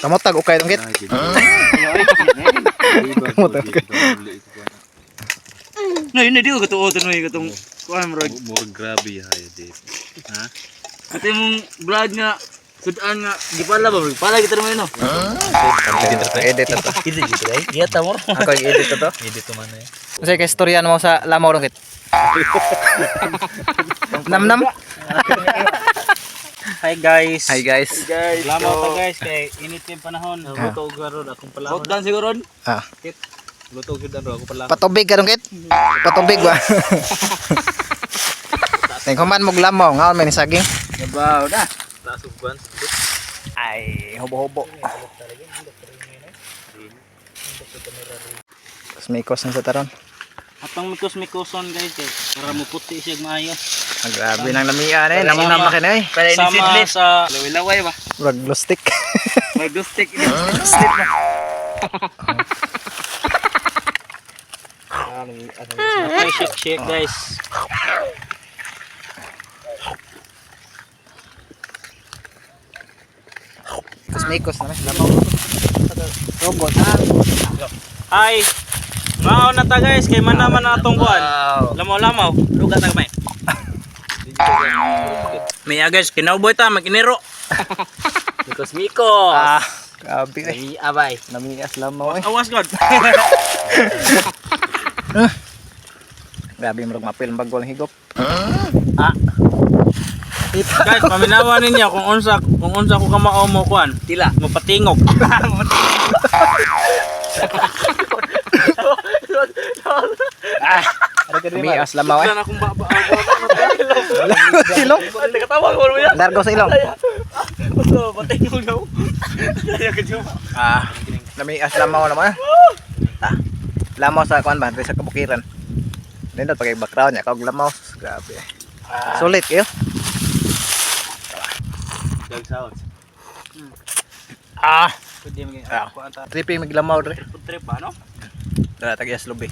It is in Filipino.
Kamotag okay tong kit. Kamotag. Nah, ini dia katuo tanoy katong kuan murag. More grabe hay dito. Ha? Ate mong vlog nga sudan nga gipala ba? Pala kita naman no. Edit to. Edit gitu dai. Iya ta mo. Ako yung edit to. Edit to man eh. Kasi kay istoryan mo sa lamaw tong kit. Nam. Hi guys. Hi guys. Guys. Lamaw ta guys kay init yung panahon. Luto og garo akong pala. Hot dan siguro. Ah, Luto og garo ako pala. patubig ka tong kit. Patubig ba? Tengko man mog lamaw, ngaon man ni saging. Yabaw na. Taas og buwan. Ay, hobo-hobo. Tapos may ikos na sa taron. Atong mikos-mikoson guys kay para mo puti siya maayo. Ang grabe ng lamian eh. Namang makin eh. Sama sa laway-laway ba? Rag glow stick. May glue stick ini. Stick ba? Okay, shake guys. Tapos may ikos na lamaw. Robot. Hi. Mao na ta guys kay man naman atong kuan. Lamaw-lamaw. Luga ta gamay. Miya guys, kinauboy ta makiniro. Mikos-mikos. Ah, grabe eh. Ay, abay. Namias lamaw eh. Awas god. Grabe murag mapil bagol higop. Guys, paminawan ninyo kung unsa ko kamao mo kuan. Tila, mo patingog. Namias lamaw eh. Sana akong baba. Ilong. Nakatawa ko mo yan. Largo sa ilong. Oso, patingog daw. Daya ka diyo. Ah, namias lamaw naman. Ah, lamaw sa kuan ba? Sa kabukiran. Nindot pagay background niya kag lamaw. Grabe. Sulit kayo. Dag sounds. Ah, Pwede maging Ah. ako ata. tripping miglamaw dre. Trip ba no? Dara tagyas lobi.